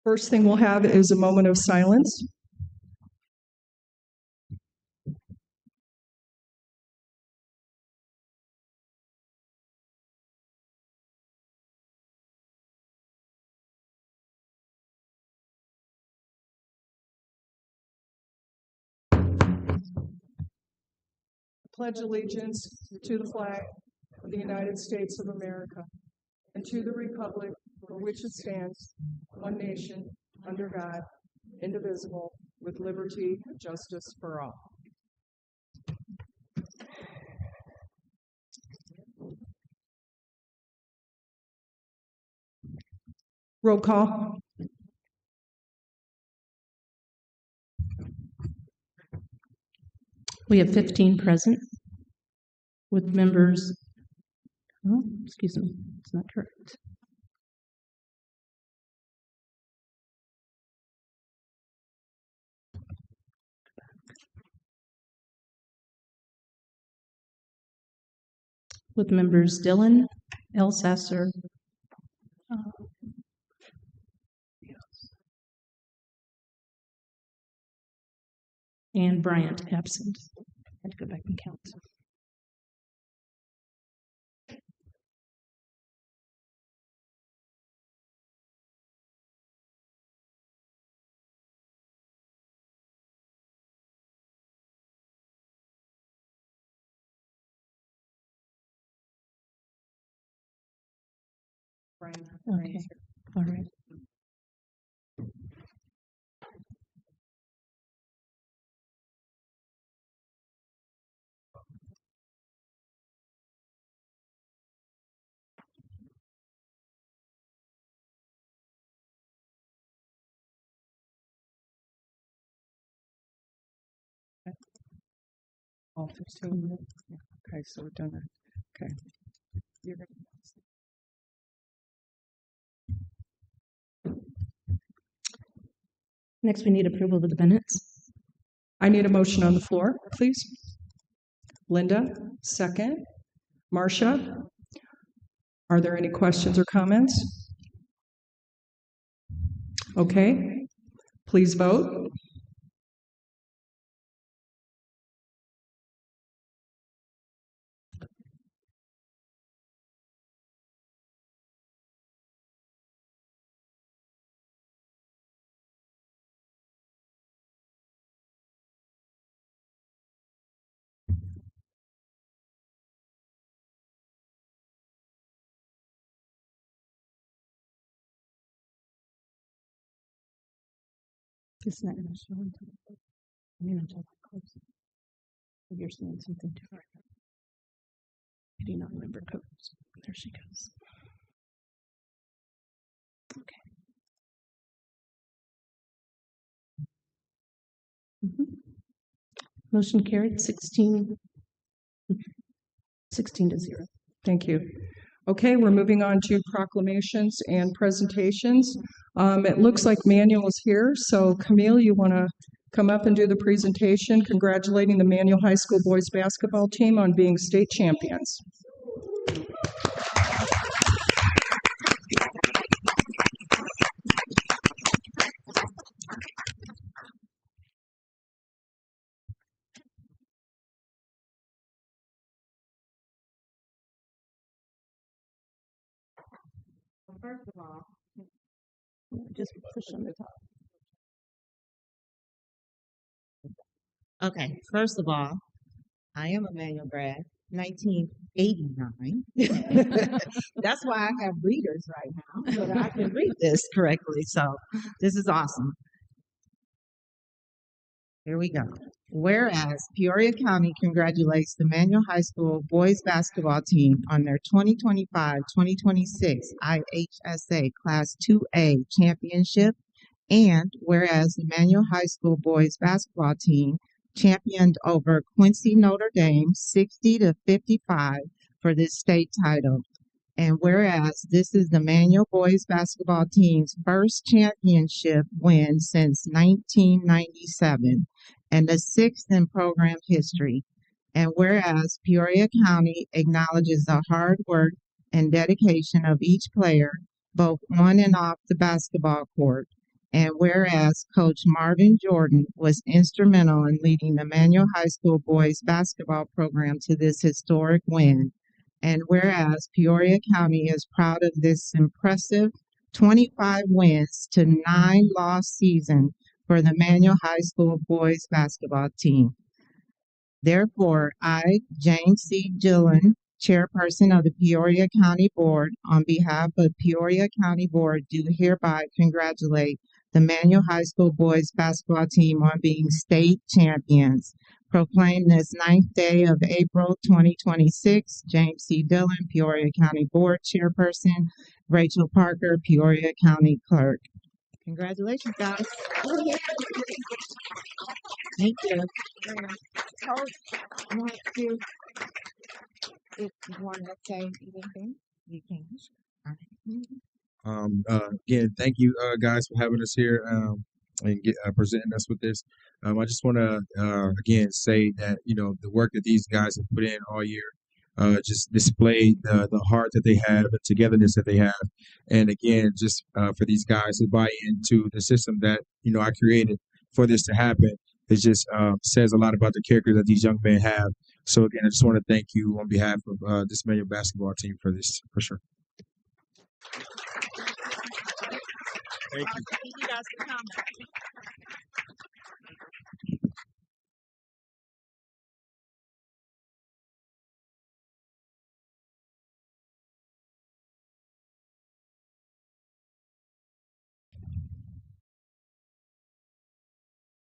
First thing we'll have is a moment of silence. Pledge allegiance to the flag of the United States of America and to the republic for which it stands, one nation, under God, indivisible, with liberty and justice for all. Roll call. We have 15 present with members. Oh, excuse me, it's not correct. With members Dillon, Elsasser, and Bryant absent. I had to go back and count. Okay, all right. All 15. Okay, so we're done. Okay. You're gonna... Next, we need approval of the minutes. I need a motion on the floor, please. Linda, second. Marcia, are there any questions or comments? Okay, please vote. It's not going to show until I close. You're saying something different. I do not remember codes. There she goes. Okay. Motion carried 16 to 0. Thank you. Okay, we're moving on to proclamations and presentations. It looks like Manuel is here, so Camille, you want to come up and do the presentation congratulating the Manuel High School boys basketball team on being state champions. First of all, just push on the top. Okay, first of all, I am a Manual grad, 1989. That's why I have readers right now, so that I can read this correctly. So this is awesome. Here we go. Whereas Peoria County congratulates the Manual High School boys basketball team on their 2025-2026 IHSA Class 2A championship, and whereas the Manual High School boys basketball team championed over Quincy Notre Dame 60-55 for this state title. And whereas this is the Manual boys basketball team's first championship win since 1997 and the sixth in program history. And whereas Peoria County acknowledges the hard work and dedication of each player, both on and off the basketball court. And whereas Coach Marvin Jordan was instrumental in leading the Manual High School boys basketball program to this historic win. And whereas Peoria County is proud of this impressive 25 wins to 9 loss season for the Manual High School boys basketball team. Therefore, I, James C. Gillen, Chairperson of the Peoria County Board, on behalf of Peoria County Board, do hereby congratulate the Manual High School boys basketball team on being state champions. Proclaim this 9th day of April 2026. James C. Dillon, Peoria County Board Chairperson. Rachel Parker, Peoria County Clerk. Congratulations, guys. Thank you. Coach, if you want to say anything, you can. Again, thank you guys for having us here and presenting us with this. I just want to again say that the work that these guys have put in all year just displayed the heart that they have, the togetherness that they have, and again, just for these guys to buy into the system that I created for this to happen. It just says a lot about the character that these young men have. So again, I just want to thank you on behalf of this Manual basketball team for this, for sure. Thank you. Thank you guys for coming.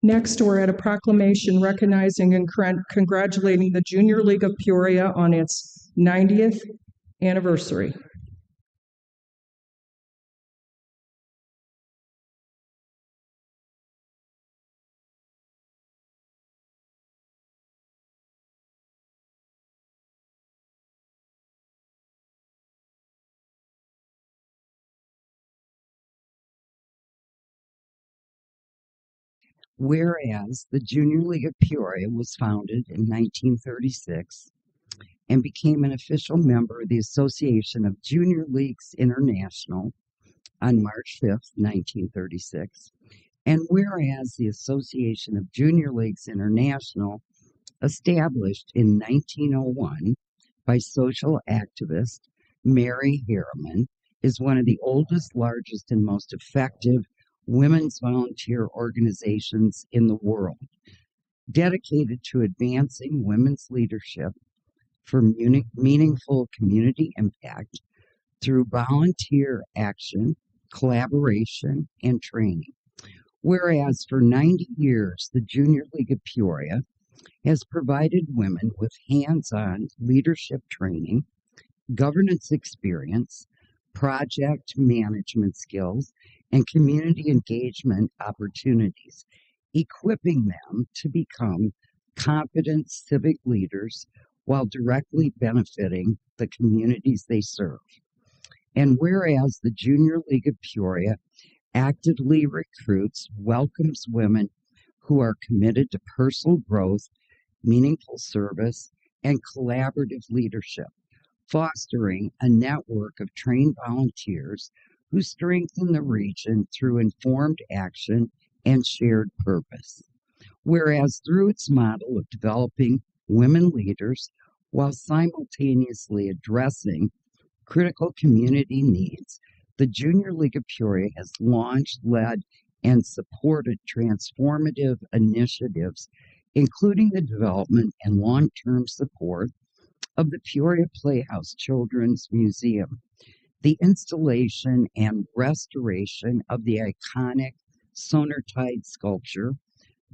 Next, we're at a proclamation recognizing and congratulating the Junior League of Peoria on its 90th anniversary. Whereas the Junior League of Peoria was founded in 1936 and became an official member of the Association of Junior Leagues International on March 5th, 1936, and whereas the Association of Junior Leagues International, established in 1901 by social activist Mary Harriman, is one of the oldest, largest, and most effective women's volunteer organizations in the world, dedicated to advancing women's leadership for meaningful community impact through volunteer action, collaboration, and training. Whereas for 90 years, the Junior League of Peoria has provided women with hands-on leadership training, governance experience, project management skills, and community engagement opportunities, equipping them to become competent civic leaders while directly benefiting the communities they serve. And whereas the Junior League of Peoria actively recruits, welcomes women who are committed to personal growth, meaningful service, and collaborative leadership, fostering a network of trained volunteers who strengthen the region through informed action and shared purpose. Whereas through its model of developing women leaders while simultaneously addressing critical community needs, the Junior League of Peoria has launched, led, and supported transformative initiatives, including the development and long-term support of the Peoria Playhouse Children's Museum, the installation and restoration of the iconic Sonartide sculpture,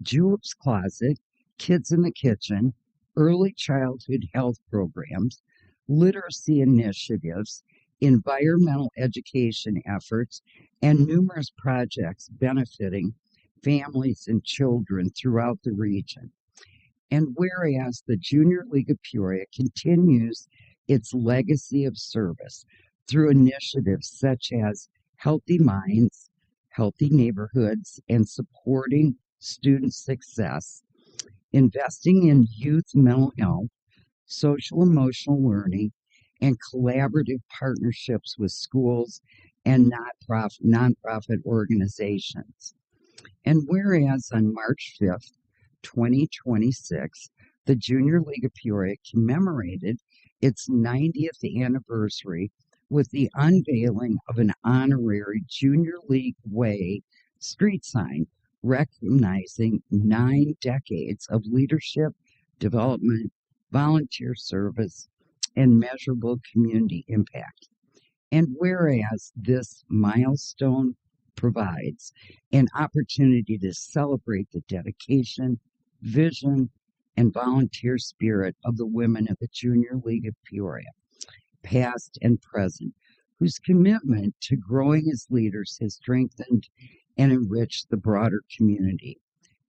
Julep's Closet, Kids in the Kitchen, early childhood health programs, literacy initiatives, environmental education efforts, and numerous projects benefiting families and children throughout the region. And whereas the Junior League of Peoria continues its legacy of service through initiatives such as Healthy Minds, Healthy Neighborhoods, and supporting student success, investing in youth mental health, social emotional learning, and collaborative partnerships with schools and nonprofit organizations. And whereas on March 5th, 2026, the Junior League of Peoria commemorated its 90th anniversary with the unveiling of an honorary Junior League Way street sign recognizing 9 decades of leadership, development, volunteer service, and measurable community impact. And whereas this milestone provides an opportunity to celebrate the dedication, vision, and volunteer spirit of the women of the Junior League of Peoria, past and present, whose commitment to growing as leaders has strengthened and enriched the broader community.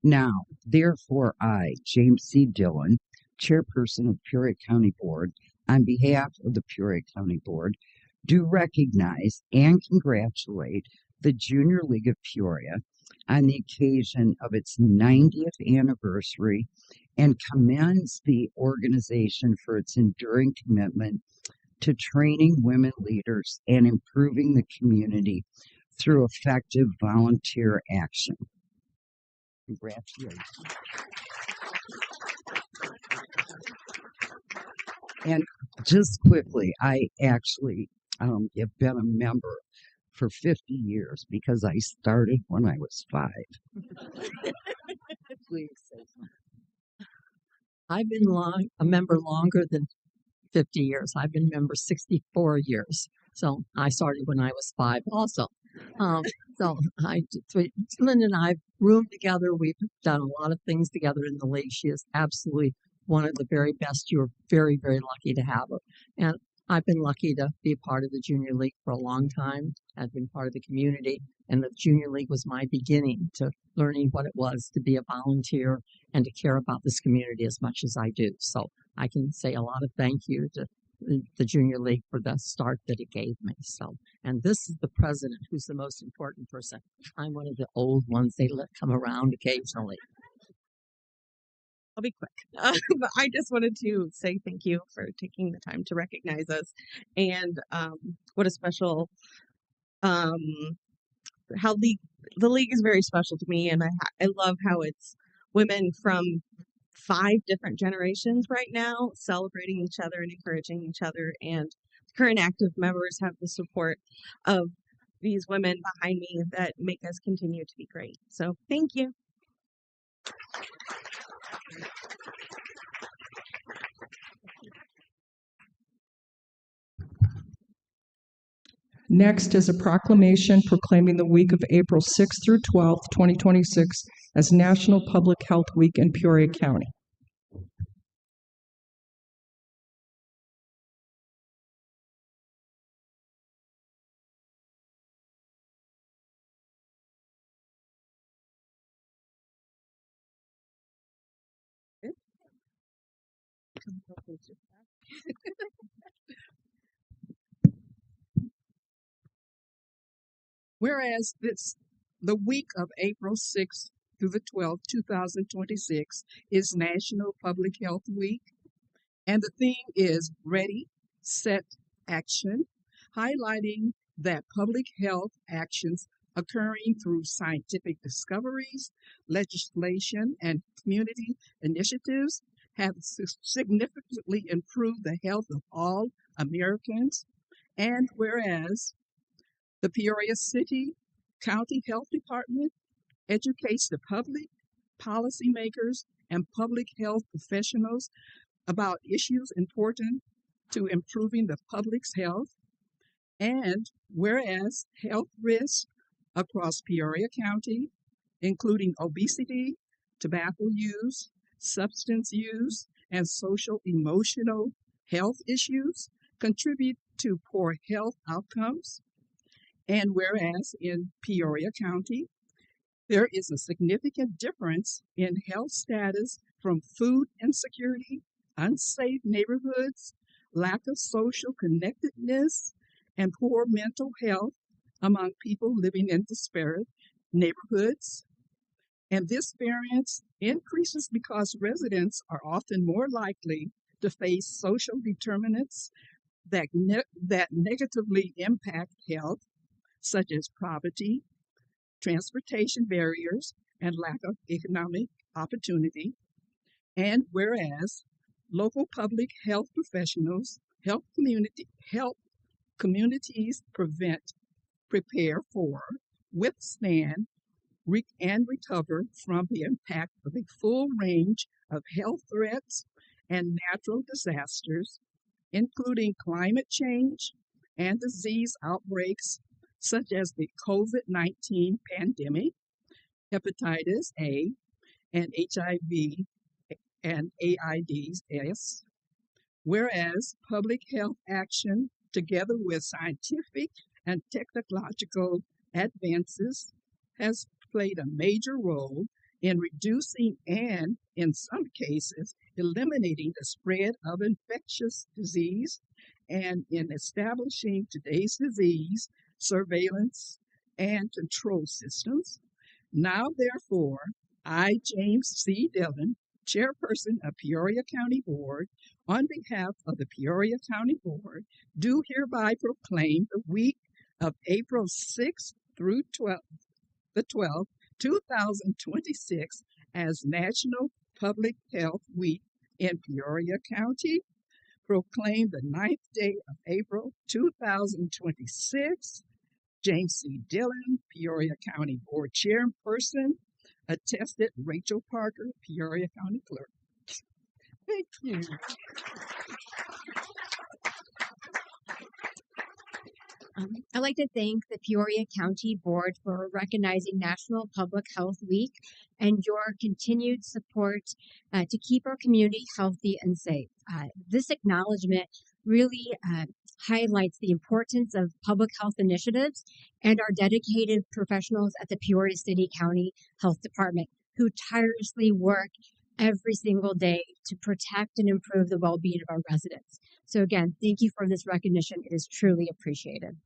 Now, therefore, I, James C. Dillon, Chairperson of Peoria County Board, on behalf of the Peoria County Board, do recognize and congratulate the Junior League of Peoria on the occasion of its 90th anniversary and commends the organization for its enduring commitment to training women leaders and improving the community through effective volunteer action. Congratulations. And just quickly, I actually have been a member for 50 years because I started when I was 5. Please say something. I've been a member longer than 50 years. I've been a member 64 years. So I started when I was 5 also. So Linda and I roomed together. We've done a lot of things together in the league. She is absolutely one of the very best. You're very, very lucky to have her. And I've been lucky to be a part of the Junior League for a long time. I've been part of the community, and the Junior League was my beginning to learning what it was to be a volunteer and to care about this community as much as I do. So I can say a lot of thank you to the Junior League for the start that it gave me. So, and this is the president, who's the most important person. I'm one of the old ones. They let come around occasionally. I'll be quick. But I just wanted to say thank you for taking the time to recognize us, and what a special how the league is very special to me, and I love how it's women from 5 different generations right now celebrating each other and encouraging each other, and current active members have the support of these women behind me that make us continue to be great. So thank you. Next is a proclamation proclaiming the week of April 6th through 12th, 2026 as National Public Health Week in Peoria County. Whereas the week of April 6th through the 12th, 2026 is National Public Health Week, and the theme is Ready, Set, Action, highlighting that public health actions occurring through scientific discoveries, legislation, and community initiatives have significantly improved the health of all Americans. And whereas the Peoria City County Health Department educates the public, policymakers, and public health professionals about issues important to improving the public's health. And whereas health risks across Peoria County, including obesity, tobacco use, substance use, and social emotional health issues, contribute to poor health outcomes. And whereas in Peoria County, there is a significant difference in health status from food insecurity, unsafe neighborhoods, lack of social connectedness, and poor mental health among people living in disparate neighborhoods. And this variance increases because residents are often more likely to face social determinants that negatively impact health, such as poverty, transportation barriers, and lack of economic opportunity. And whereas local public health professionals help communities prepare for, withstand, and recover from the impact of a full range of health threats and natural disasters, including climate change and disease outbreaks such as the COVID-19 pandemic, hepatitis A, and HIV and AIDS. Whereas public health action, together with scientific and technological advances, has played a major role in reducing and, in some cases, eliminating the spread of infectious disease and in establishing today's disease surveillance and control systems. Now, therefore, I, James C. Dillon, Chairperson of Peoria County Board, on behalf of the Peoria County Board, do hereby proclaim the week of April 6th through the 12th, 2026 as National Public Health Week in Peoria County. Proclaim the 9th day of April 2026. James C. Dillon, Peoria County Board Chairperson. Attested Rachel Parker, Peoria County Clerk. Thank you. I'd like to thank the Peoria County Board for recognizing National Public Health Week and your continued support to keep our community healthy and safe. This acknowledgement really highlights the importance of public health initiatives and our dedicated professionals at the Peoria City County Health Department who tirelessly work every single day to protect and improve the well-being of our residents. So again, thank you for this recognition. It is truly appreciated.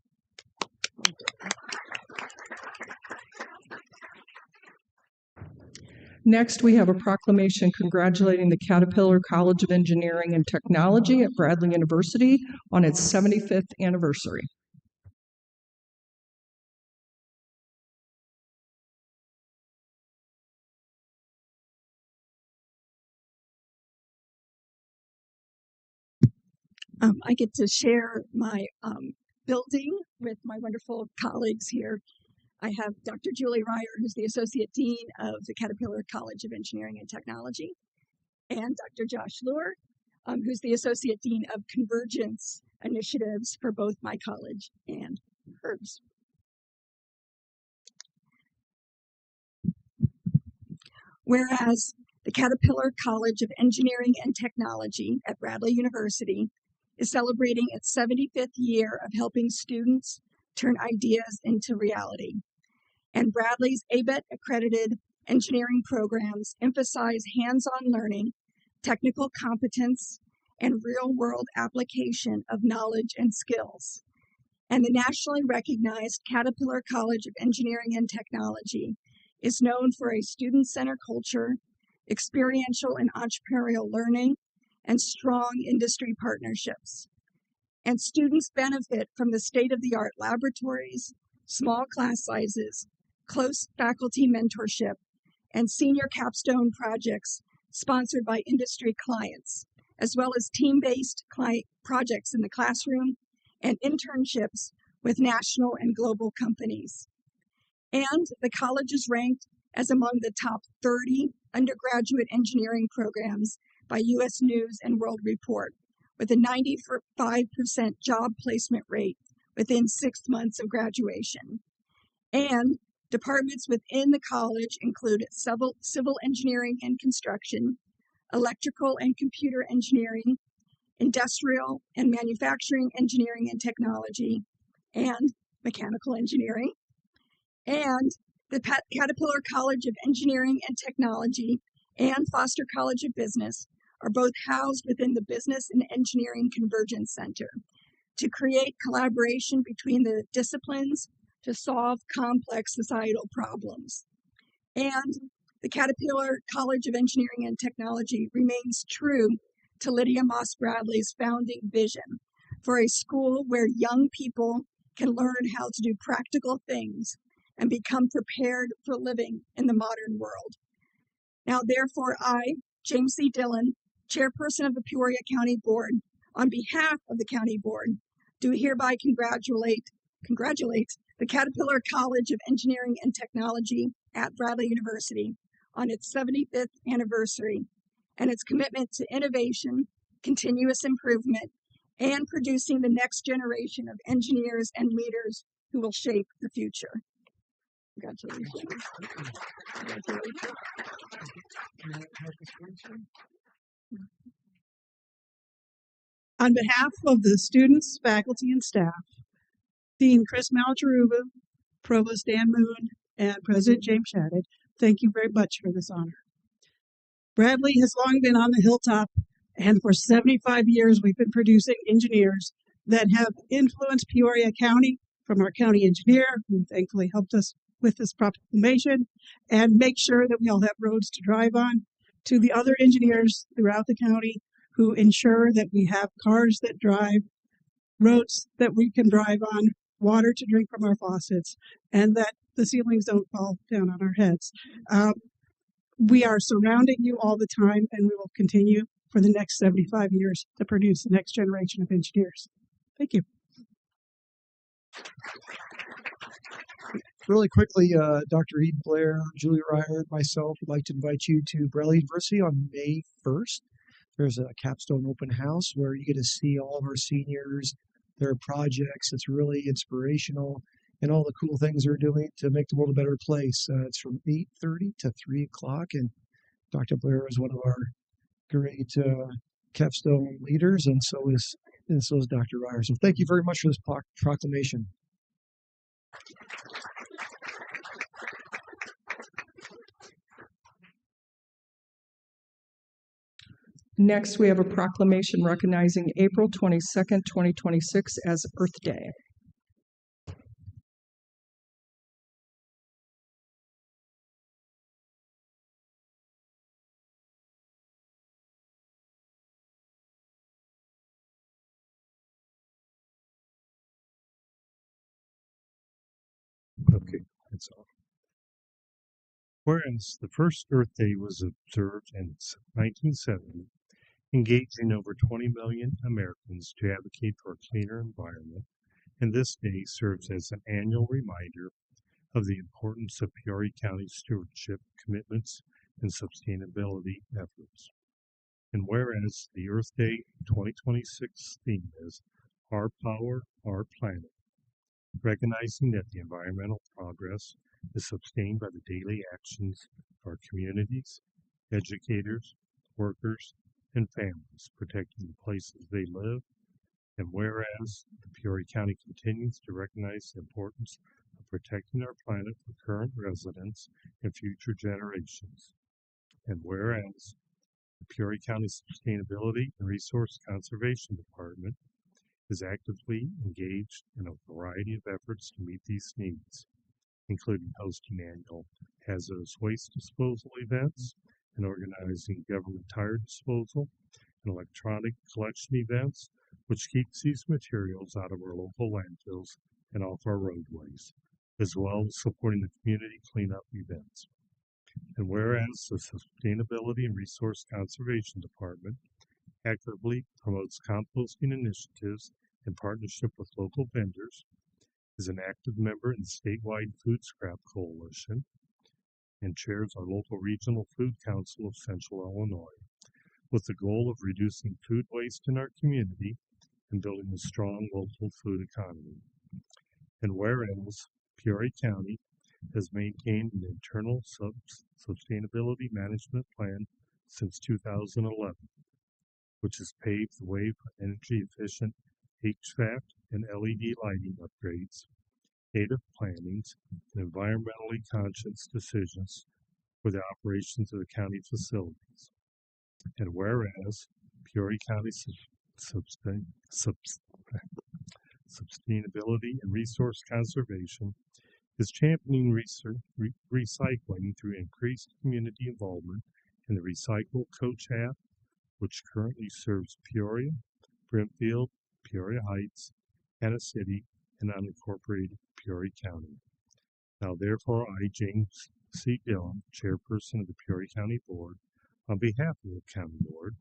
Next, we have a proclamation congratulating the Caterpillar College of Engineering and Technology at Bradley University on its 75th anniversary. I get to share my building with my wonderful colleagues here. I have Dr. Julie Ryer, who's the Associate Dean of the Caterpillar College of Engineering and Technology, and Dr. Josh Luer, who's the Associate Dean of Convergence Initiatives for both my college and hers. Whereas the Caterpillar College of Engineering and Technology at Bradley University is celebrating its 75th year of helping students turn ideas into reality. And Bradley's ABET accredited engineering programs emphasize hands-on learning, technical competence, and real-world application of knowledge and skills. And the nationally recognized Caterpillar College of Engineering and Technology is known for a student-centered culture, experiential and entrepreneurial learning, and strong industry partnerships. And students benefit from the state-of-the-art laboratories, small class sizes, close faculty mentorship, and senior capstone projects sponsored by industry clients, as well as team-based projects in the classroom and internships with national and global companies. And the college is ranked as among the top 30 undergraduate engineering programs by U.S. News and World Report, with a 95% job placement rate within 6 months of graduation. And departments within the college include civil engineering and construction, electrical and computer engineering, industrial and manufacturing engineering and technology, and mechanical engineering. And the Caterpillar College of Engineering and Technology and Foster College of Business are both housed within the Business and Engineering Convergence Center to create collaboration between the disciplines to solve complex societal problems. And the Caterpillar College of Engineering and Technology remains true to Lydia Moss Bradley's founding vision for a school where young people can learn how to do practical things and become prepared for living in the modern world. Now, therefore, I, James C. Dillon, Chairperson of the Peoria County Board, on behalf of the County Board, do hereby congratulate the Caterpillar College of Engineering and Technology at Bradley University on its 75th anniversary and its commitment to innovation, continuous improvement, and producing the next generation of engineers and leaders who will shape the future. Congratulations. On behalf of the students, faculty, and staff, Dean Chris Malcharuba, Provost Dan Moon, and President James Shadid, thank you very much for this honor. Bradley has long been on the hilltop, and for 75 years we've been producing engineers that have influenced Peoria County, from our county engineer, who thankfully helped us with this proclamation, and make sure that we all have roads to drive on, to the other engineers throughout the county who ensure that we have cars that drive, roads that we can drive on, water to drink from our faucets, and that the ceilings don't fall down on our heads. We are surrounding you all the time, and we will continue for the next 75 years to produce the next generation of engineers. Thank you. Really quickly, Dr. Eden Blair, Julie Ryer, myself would like to invite you to Bradley University on May 1st. There's a capstone open house where you get to see all of our seniors, their projects. It's really inspirational, and all the cool things they're doing to make the world a better place. It's from 8:30 to 3 o'clock, and Dr. Blair is one of our great capstone leaders, and so is Dr. Ryer. So thank you very much for this proclamation. Next, we have a proclamation recognizing April 22nd, 2026 as Earth Day. Okay, that's all. Whereas the first Earth Day was observed in 1970, engaging over 20 million Americans to advocate for a cleaner environment, and this day serves as an annual reminder of the importance of Peoria County stewardship commitments and sustainability efforts. And whereas the Earth Day 2026 theme is Our Power, Our Planet, recognizing that the environmental progress is sustained by the daily actions of our communities, educators, workers, and families, protecting the places they live. And whereas the Peoria County continues to recognize the importance of protecting our planet for current residents and future generations. And whereas the Peoria County Sustainability and Resource Conservation Department is actively engaged in a variety of efforts to meet these needs, including hosting annual hazardous waste disposal events and organizing government tire disposal and electronic collection events, which keeps these materials out of our local landfills and off our roadways, as well as supporting the community cleanup events. And whereas the Sustainability and Resource Conservation Department actively promotes composting initiatives in partnership with local vendors, is an active member in the statewide Food Scrap Coalition, and chairs our local Regional Food Council of Central Illinois, with the goal of reducing food waste in our community and building a strong local food economy. And whereas Peoria County has maintained an internal sustainability management plan since 2011, which has paved the way for energy-efficient HVAC and LED lighting upgrades, native plantings, and environmentally conscious decisions for the operations of the county facilities. And whereas Peoria County Sustainability and Resource Conservation is championing recycling through increased community involvement in the Recycle Coach app, which currently serves Peoria, Brimfield, Peoria Heights, Hannah City, in unincorporated Peoria County. Now therefore I, James C. Dillon, Chairperson of the Peoria County Board, on behalf of the County Board,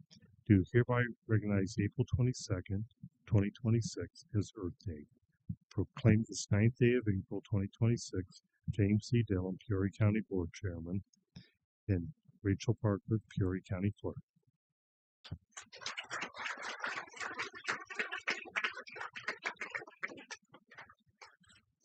do hereby recognize April 22nd, 2026 as Earth Day. Proclaim this 9th day of April 2026, James C. Dillon, Peoria County Board Chairman, and Rachel Parker, Peoria County Clerk.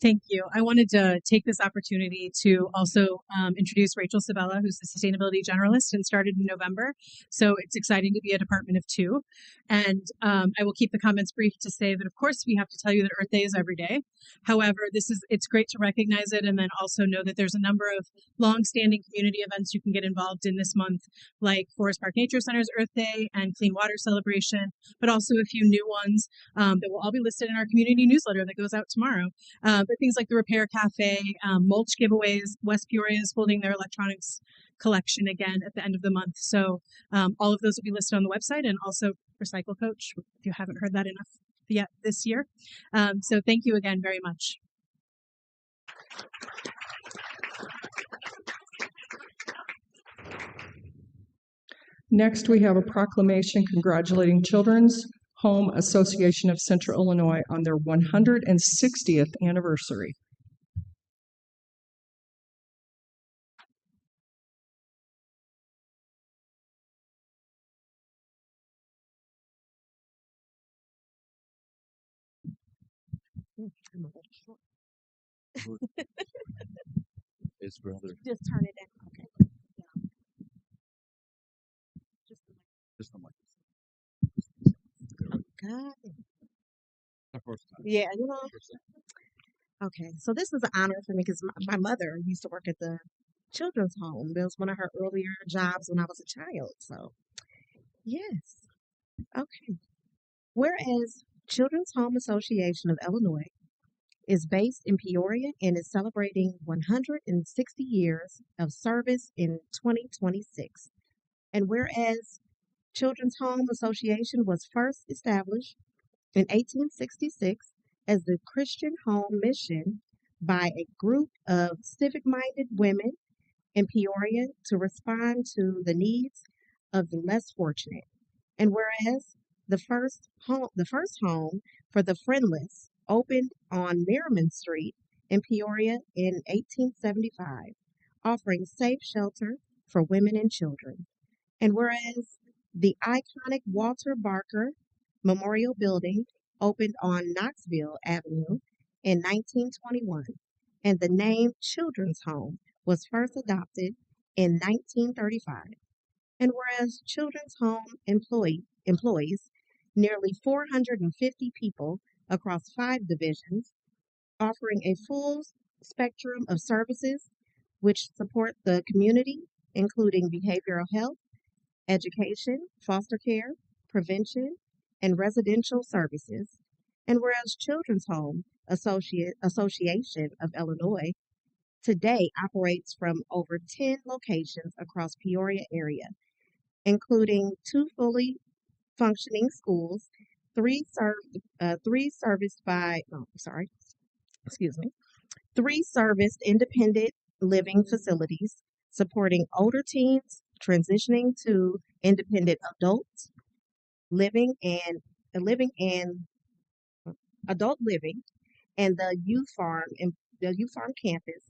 Thank you. I wanted to take this opportunity to also introduce Rachel Sabella, who's the Sustainability Generalist and started in November. So it's exciting to be a department of two. And I will keep the comments brief to say that, of course, we have to tell you that Earth Day is every day. However, it's great to recognize it and then also know that there's a number of long-standing community events you can get involved in this month, like Forest Park Nature Center's Earth Day and Clean Water Celebration, but also a few new ones that will all be listed in our community newsletter that goes out tomorrow. But things like the Repair Cafe, mulch giveaways. West Peoria is holding their electronics collection again at the end of the month. So all of those will be listed on the website, and also Recycle Coach, if you haven't heard that enough yet this year. So thank you again very much. Next, we have a proclamation congratulating Children's Home Association of Central Illinois on their 160th anniversary. His brother. Just turn it down. Okay. Just the mic. God. The first time. Yeah, you know. Okay, so this is an honor for me because my mother used to work at the children's home. That was one of her earlier jobs when I was a child. So, yes. Okay. Whereas Children's Home Association of Illinois is based in Peoria and is celebrating 160 years of service in 2026. And whereas Children's Home Association was first established in 1866 as the Christian Home Mission by a group of civic-minded women in Peoria to respond to the needs of the less fortunate. And whereas the first home for the friendless opened on Merriman Street in Peoria in 1875, offering safe shelter for women and children. And whereas the iconic Walter Barker Memorial Building opened on Knoxville Avenue in 1921, and the name Children's Home was first adopted in 1935. And whereas Children's Home employs nearly 450 people across 5 divisions, offering a full spectrum of services which support the community, including behavioral health, education, foster care, prevention, and residential services. And whereas Children's Home Association of Illinois today operates from over 10 locations across Peoria area, including 2 fully functioning schools, 3 serviced by, excuse me, 3 serviced independent living facilities supporting older teens transitioning to independent adults, living and adult living, and the youth farm campus,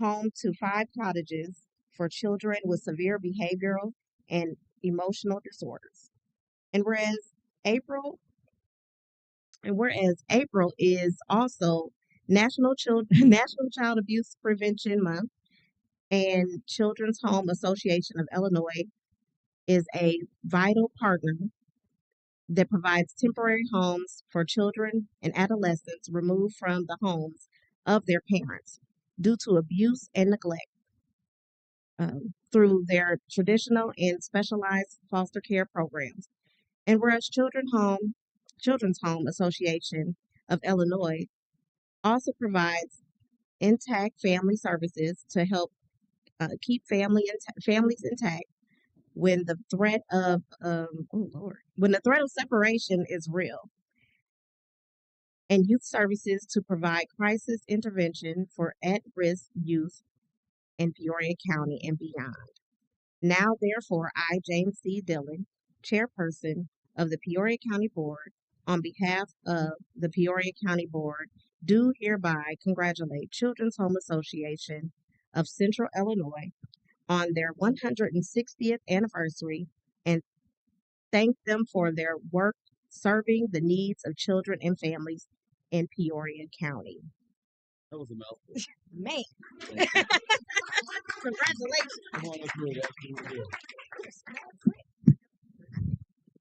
home to 5 cottages for children with severe behavioral and emotional disorders. And whereas April is also National Child Abuse Prevention Month, and Children's Home Association of Illinois is a vital partner that provides temporary homes for children and adolescents removed from the homes of their parents due to abuse and neglect through their traditional and specialized foster care programs. And whereas Children's Home Association of Illinois also provides intact family services to help keep families intact when the threat of when the threat of separation is real. and youth services to provide crisis intervention for at-risk youth in Peoria County and beyond. Now, therefore, I, James C. Dillon, Chairperson of the Peoria County Board, on behalf of the Peoria County Board, do hereby congratulate Children's Home Association of Central Illinois on their 160th anniversary and thank them for their work serving the needs of children and families in Peoria County. That was a mouthful. Man, Thank you. congratulations. Come on up here. That's what we do.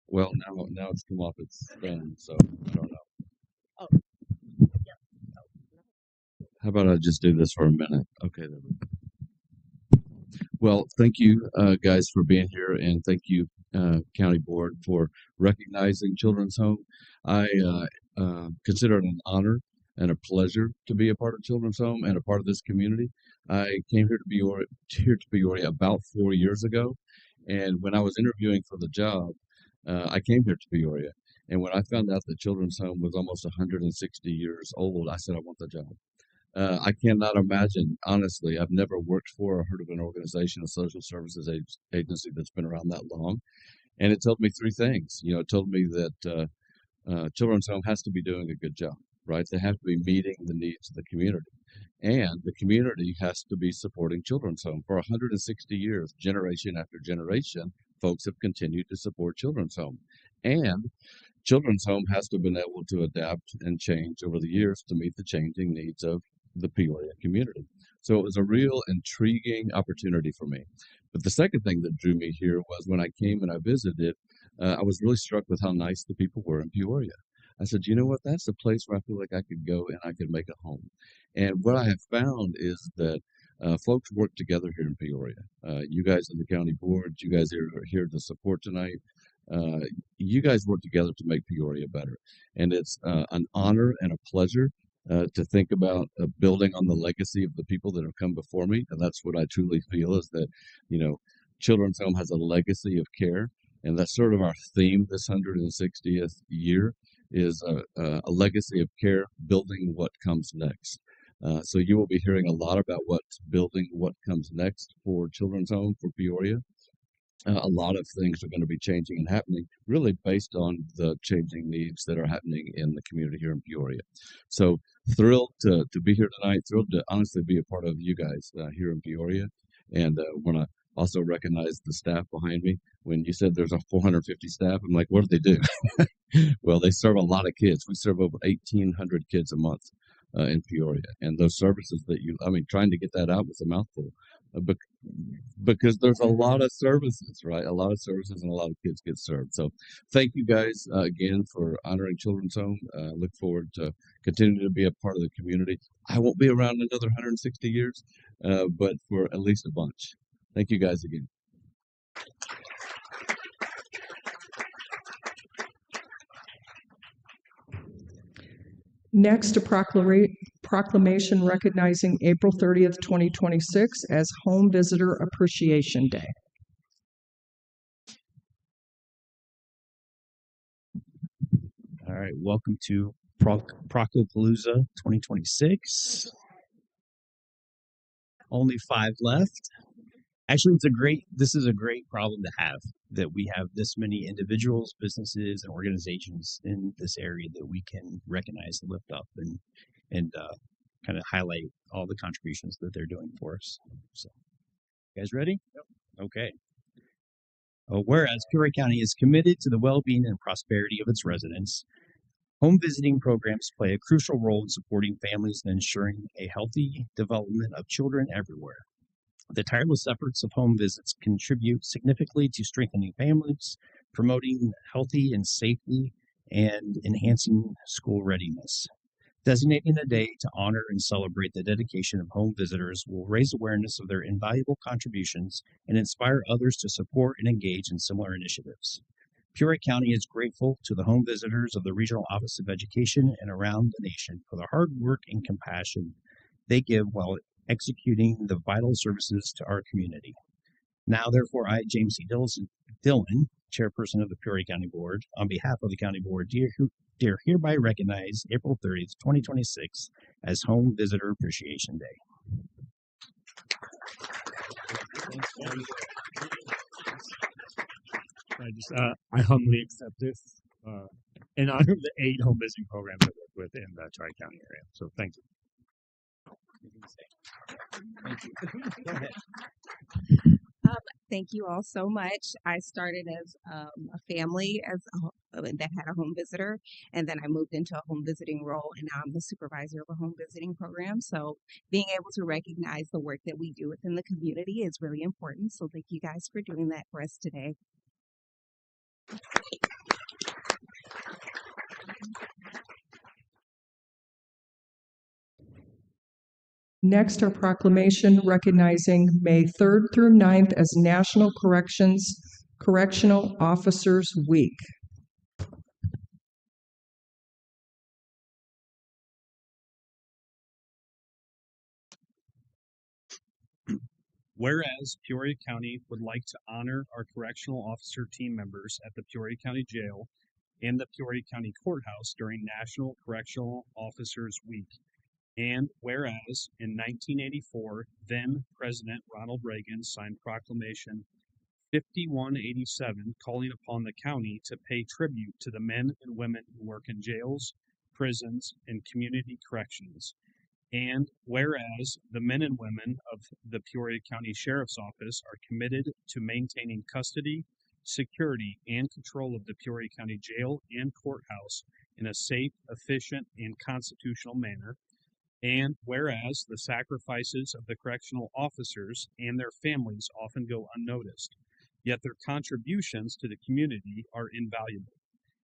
Well, now it's come off its stand, so I don't know. Oh. How about I just do this for a minute? Okay. Then. Well, thank you guys for being here, and thank you, County Board, for recognizing Children's Home. I consider it an honor and a pleasure to be a part of Children's Home and a part of this community. I came here to Peoria about 4 years ago, and when I was interviewing for the job, I came here to Peoria. And when I found out that Children's Home was almost 160 years old, I said, I want the job. I cannot imagine, honestly, I've never worked for or heard of an organization, a social services agency that's been around that long. And it told me three things. You know, it told me that Children's Home has to be doing a good job, right? They have to be meeting the needs of the community. And the community has to be supporting Children's Home. For 160 years, generation after generation, folks have continued to support Children's Home. And Children's Home has to have been able to adapt and change over the years to meet the changing needs of the Peoria community. So it was a real intriguing opportunity for me. But the second thing that drew me here was when I came and I visited, I was really struck with how nice the people were in Peoria. I said, you know what, that's a place where I feel like I could go and I could make a home. And what I have found is that folks work together here in Peoria. You guys in the county board, you guys are here to support tonight. You guys work together to make Peoria better. And it's an honor and a pleasure to think about building on the legacy of the people that have come before me. And that's what I truly feel is that, you know, Children's Home has a legacy of care. And that's sort of our theme this 160th year is a legacy of care, building what comes next. So you will be hearing a lot about what's building what comes next for Children's Home, for Peoria. A lot of things are going to be changing and happening really based on the changing needs that are happening in the community here in Peoria. So thrilled to be here tonight, thrilled to honestly be a part of you guys here in Peoria. And want to also recognize the staff behind me. When you said there's a 450 staff, I'm like, what do they do? Well, they serve a lot of kids. We serve over 1,800 kids a month in Peoria. And those services that trying to get that out was a mouthful. Because there's a lot of services, right? A lot of services and a lot of kids get served. So thank you guys again for honoring Children's Home. Look forward to continuing to be a part of the community. I won't be around another 160 years, but for at least a bunch. Thank you guys again. Next, a proclamation recognizing April 30th, 2026 as Home Visitor Appreciation Day. All right, welcome to Procopalooza 2026. Only 5 left. Actually, this is a great problem to have, that we have this many individuals, businesses, and organizations in this area that we can recognize and lift up and kind of highlight all the contributions that they're doing for us. So, you guys ready? Yep. Okay. Whereas Peoria County is committed to the well-being and prosperity of its residents, home visiting programs play a crucial role in supporting families and ensuring a healthy development of children everywhere. The tireless efforts of home visits contribute significantly to strengthening families, promoting healthy and safety, and enhancing school readiness. Designating a day to honor and celebrate the dedication of home visitors will raise awareness of their invaluable contributions and inspire others to support and engage in similar initiatives. Peoria County is grateful to the home visitors of the Regional Office of Education and around the nation for the hard work and compassion they give while executing the vital services to our community. Now, therefore, I, James C. Dillon, Chairperson of the Peoria County Board, on behalf of the County Board, do hereby recognize April 30th, 2026 as Home Visitor Appreciation Day. I humbly accept this in honor of the 8 home visiting programs I work with in the Tri-County area. So thank you. Go ahead. Thank you all so much. I started as a family that had a home visitor, and then I moved into a home visiting role, and now I'm the supervisor of a home visiting program. So being able to recognize the work that we do within the community is really important. So thank you guys for doing that for us today. Next, our proclamation recognizing May 3rd through 9th as National Correctional Officers Week. Whereas Peoria County would like to honor our correctional officer team members at the Peoria County Jail and the Peoria County Courthouse during National Correctional Officers Week. And whereas in 1984, then President Ronald Reagan signed Proclamation 5187 calling upon the county to pay tribute to the men and women who work in jails, prisons, and community corrections. And whereas the men and women of the Peoria County Sheriff's Office are committed to maintaining custody, security, and control of the Peoria County Jail and Courthouse in a safe, efficient, and constitutional manner. And whereas the sacrifices of the correctional officers and their families often go unnoticed, yet their contributions to the community are invaluable.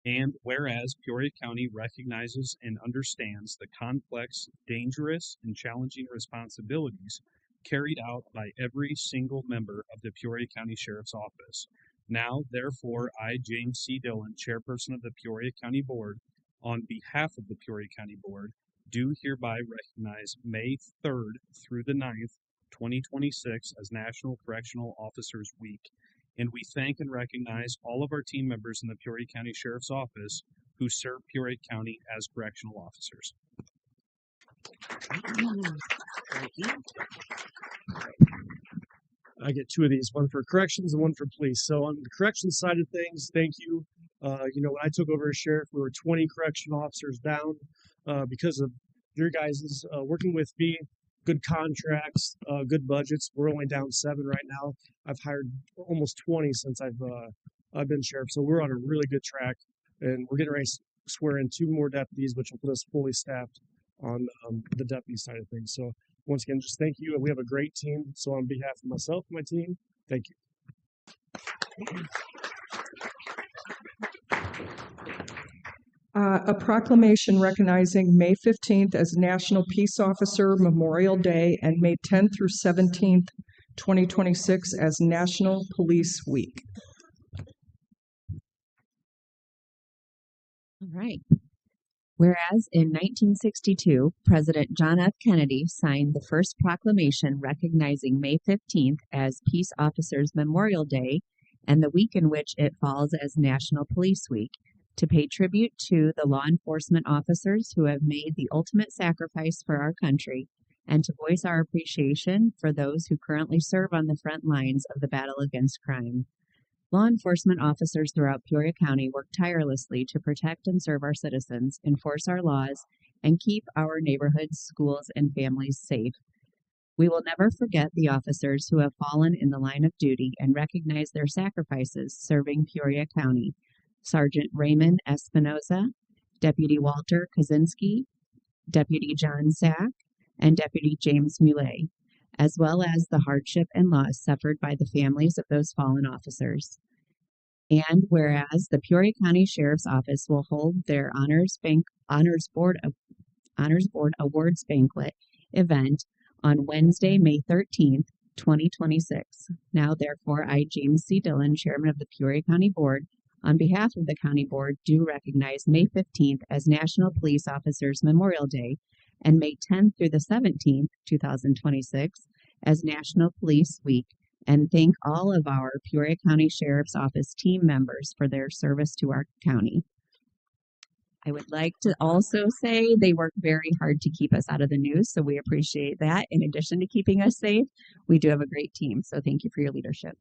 And whereas Peoria County recognizes and understands the complex, dangerous, and challenging responsibilities carried out by every single member of the Peoria County Sheriff's Office. Now, therefore, I, James C. Dillon, Chairperson of the Peoria County Board, on behalf of the Peoria County Board, do hereby recognize May 3rd through the 9th, 2026 as National Correctional Officers Week. And we thank and recognize all of our team members in the Peoria County Sheriff's Office who serve Peoria County as correctional officers. Thank you. I get 2 of these, one for corrections and one for police. So on the corrections side of things, thank you. When I took over as sheriff, we were 20 correctional officers down because of your guys' working with me, good contracts, good budgets. We're only down 7 right now. I've hired almost 20 since I've been sheriff, so we're on a really good track, and we're getting ready to swear in 2 more deputies, which will put us fully staffed on the deputy side of things. So once again, just thank you, and we have a great team. So on behalf of myself and my team, thank you. A proclamation recognizing May 15th as National Peace Officer Memorial Day and May 10th through 17th, 2026 as National Police Week. All right. Whereas in 1962, President John F. Kennedy signed the first proclamation recognizing May 15th as Peace Officers Memorial Day and the week in which it falls as National Police Week, to pay tribute to the law enforcement officers who have made the ultimate sacrifice for our country, and to voice our appreciation for those who currently serve on the front lines of the battle against crime. Law enforcement officers throughout Peoria County work tirelessly to protect and serve our citizens, enforce our laws, and keep our neighborhoods, schools, and families safe. We will never forget the officers who have fallen in the line of duty and recognize their sacrifices serving Peoria County. Sergeant Raymond Espinoza, Deputy Walter Kaczynski, Deputy John Sack, and Deputy James Muley, as well as the hardship and loss suffered by the families of those fallen officers. And whereas the Peoria County Sheriff's Office will hold their Honors Board Awards Banquet event on Wednesday, May 13th, 2026. Now, therefore, I, James C. Dillon, Chairman of the Peoria County Board, on behalf of the County Board, do recognize May 15th as National Police Officers Memorial Day and May 10th through the 17th, 2026, as National Police Week, and thank all of our Peoria County Sheriff's Office team members for their service to our county. I would like to also say they work very hard to keep us out of the news, so we appreciate that. In addition to keeping us safe, we do have a great team, so thank you for your leadership.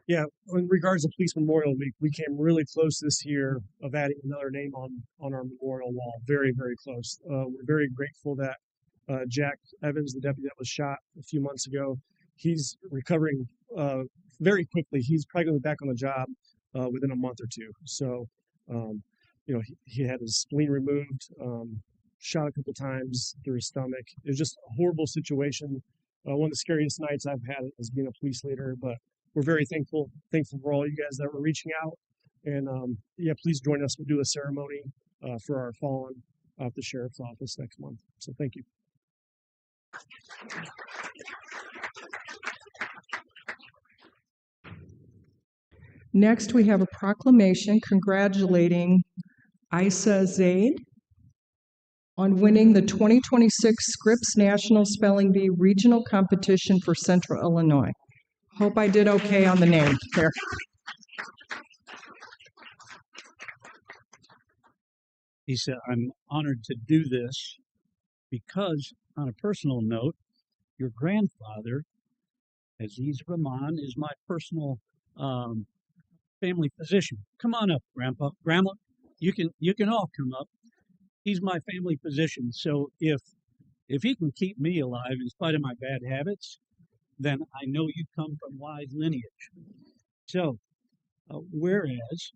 Yeah, in regards to Police Memorial Week, we came really close this year of adding another name on our memorial wall. Very, very close. We're very grateful that Jack Evans, the deputy that was shot a few months ago, he's recovering very quickly. He's probably going to be back on the job within a month or two. So, he had his spleen removed, shot a couple times through his stomach. It was just a horrible situation. One of the scariest nights I've had as being a police leader, but we're very thankful for all you guys that were reaching out. And please join us. We'll do a ceremony for our fallen at the sheriff's office next month. So thank you. Next, we have a proclamation congratulating Isa Zaid on winning the 2026 Scripps National Spelling Bee Regional Competition for Central Illinois. Hope I did okay on the name there. He said, I'm honored to do this because, on a personal note, your grandfather, Aziz Rahman, is my personal family physician. Come on up, Grandpa. Grandma, you can all come up. He's my family physician. So if he can keep me alive in spite of my bad habits, then I know you come from wise lineage. So, whereas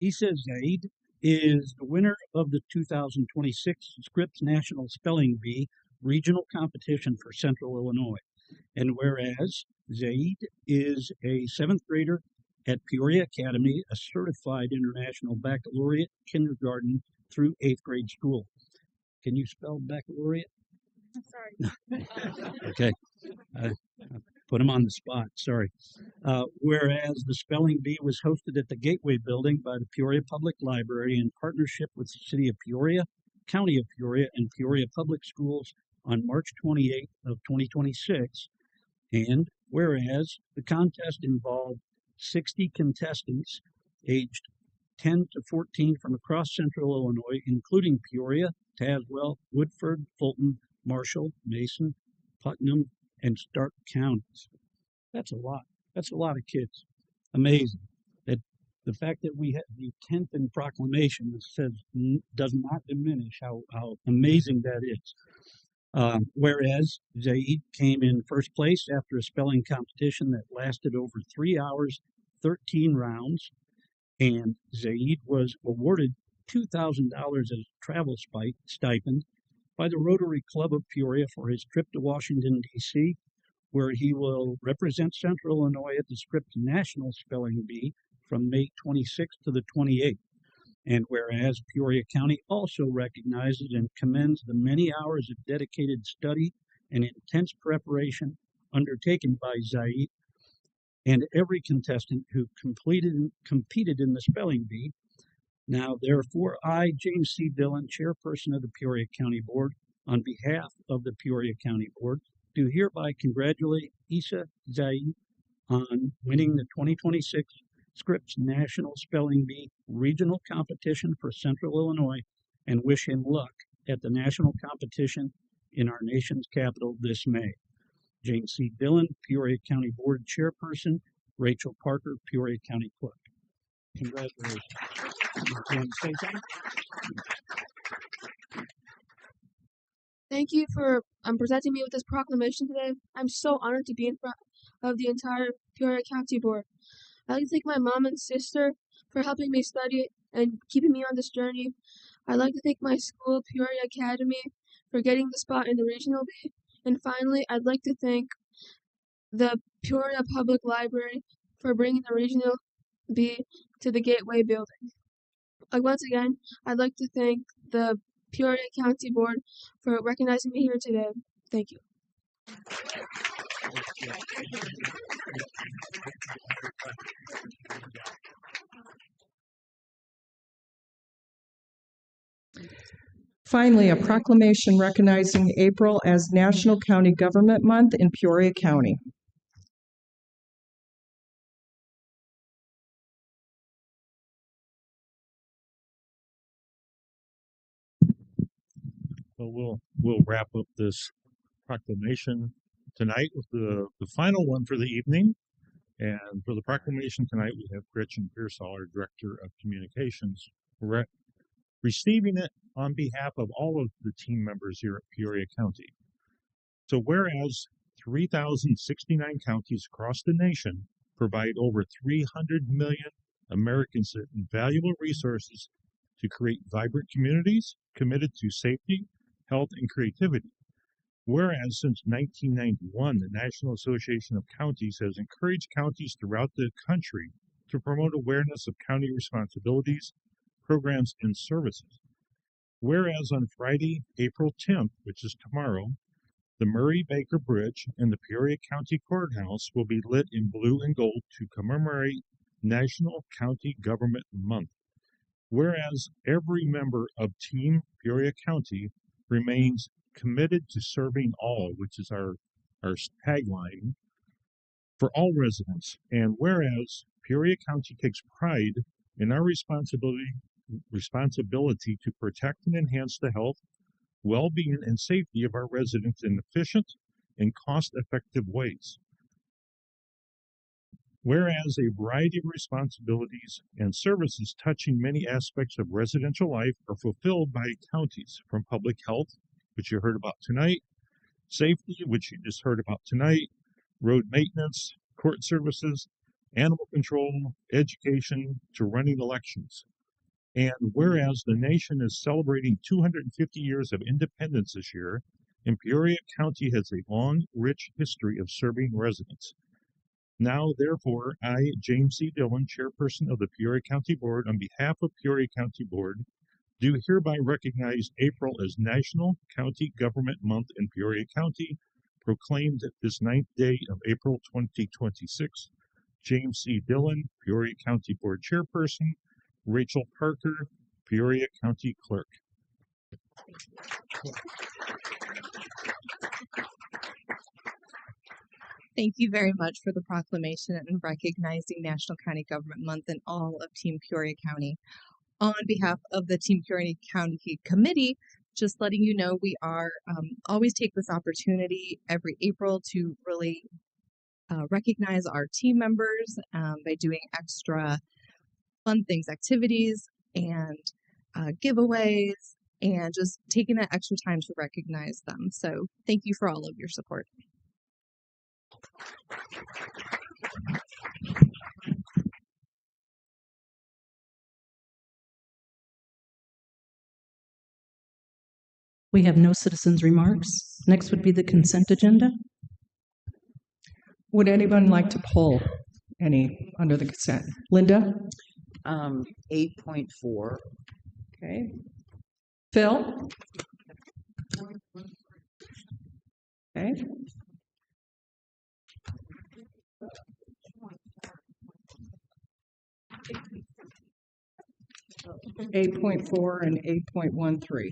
Isa Zaid is the winner of the 2026 Scripps National Spelling Bee Regional Competition for Central Illinois, and whereas Zaid is a 7th grader at Peoria Academy, a certified international baccalaureate kindergarten through 8th grade school. Can you spell baccalaureate? Sorry. Okay. Put him on the spot. Sorry. Whereas the spelling bee was hosted at the Gateway Building by the Peoria Public Library in partnership with the City of Peoria, County of Peoria, and Peoria Public Schools on March 28th of 2026. And whereas the contest involved 60 contestants aged 10 to 14 from across central Illinois, including Peoria, Tazewell, Woodford, Fulton, Marshall, Mason, Putnam, and Stark counties. That's a lot. That's a lot of kids. Amazing. That the fact that we have the 10th in proclamation says does not diminish how amazing that is. Whereas Zaid came in first place after a spelling competition that lasted over 3 hours, 13 rounds, and Zaid was awarded $2,000 as a travel stipend by the Rotary Club of Peoria for his trip to Washington, D.C., where he will represent Central Illinois at the Scripps National Spelling Bee from May 26th to the 28th. And whereas Peoria County also recognizes and commends the many hours of dedicated study and intense preparation undertaken by Zaid and every contestant who competed in the spelling bee. Now, therefore, I, James C. Dillon, chairperson of the Peoria County Board, on behalf of the Peoria County Board, do hereby congratulate Isa Zaid on winning the 2026 Scripps National Spelling Bee Regional Competition for Central Illinois and wish him luck at the national competition in our nation's capital this May. James C. Dillon, Peoria County Board Chairperson, Rachel Parker, Peoria County Clerk. Congratulations. You want to say something? Thank you for presenting me with this proclamation today. I'm so honored to be in front of the entire Peoria County Board. I'd like to thank my mom and sister for helping me study and keeping me on this journey. I'd like to thank my school, Peoria Academy, for getting the spot in the regional bee. And finally, I'd like to thank the Peoria Public Library for bringing the regional bee to the Gateway Building. Once again, I'd like to thank the Peoria County Board for recognizing me here today. Thank you. Finally, a proclamation recognizing April as National County Government Month in Peoria County. So we'll wrap up this proclamation tonight with the final one for the evening. And for the proclamation tonight, we have Gretchen Pearsall, our Director of Communications, receiving it on behalf of all of the team members here at Peoria County. So whereas 3,069 counties across the nation provide over 300 million Americans valuable resources to create vibrant communities committed to safety, health, and creativity. Whereas since 1991, the National Association of Counties has encouraged counties throughout the country to promote awareness of county responsibilities, programs, and services. Whereas on Friday, April 10th, which is tomorrow, the Murray Baker Bridge and the Peoria County Courthouse will be lit in blue and gold to commemorate National County Government Month. Whereas every member of Team Peoria County remains committed to serving all, which is our tagline, for all residents. And whereas Peoria County takes pride in our responsibility to protect and enhance the health, well-being, and safety of our residents in efficient and cost-effective ways. Whereas a variety of responsibilities and services touching many aspects of residential life are fulfilled by counties, from public health, which you heard about tonight, safety, which you just heard about tonight, road maintenance, court services, animal control, education, to running elections. And whereas the nation is celebrating 250 years of independence this year, and Peoria County has a long, rich history of serving residents. Now, therefore, I, James C. Dillon, Chairperson of the Peoria County Board, on behalf of Peoria County Board, do hereby recognize April as National County Government Month in Peoria County, proclaimed this 9th day of April 2026. James C. Dillon, Peoria County Board Chairperson. Rachel Parker, Peoria County Clerk. Thank you very much for the proclamation and recognizing National County Government Month and all of Team Peoria County. On behalf of the Team Peoria County Committee, just letting you know we are always take this opportunity every April to really recognize our team members by doing extra fun things, activities, and giveaways, and just taking that extra time to recognize them. So thank you for all of your support. We have no citizens' remarks. Next would be the consent agenda. Would anyone like to pull any under the consent? Linda? 8.4. Okay. Phil? Okay. Eight 8.4 and 8.13.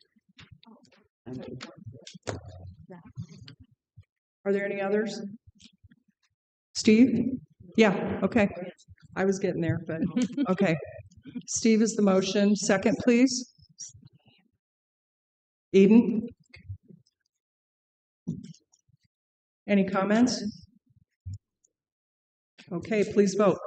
Are there any others? Steve? Yeah, okay. I was getting there, but okay. Steve is the motion. Second, please. Eden? Any comments? Okay, please vote.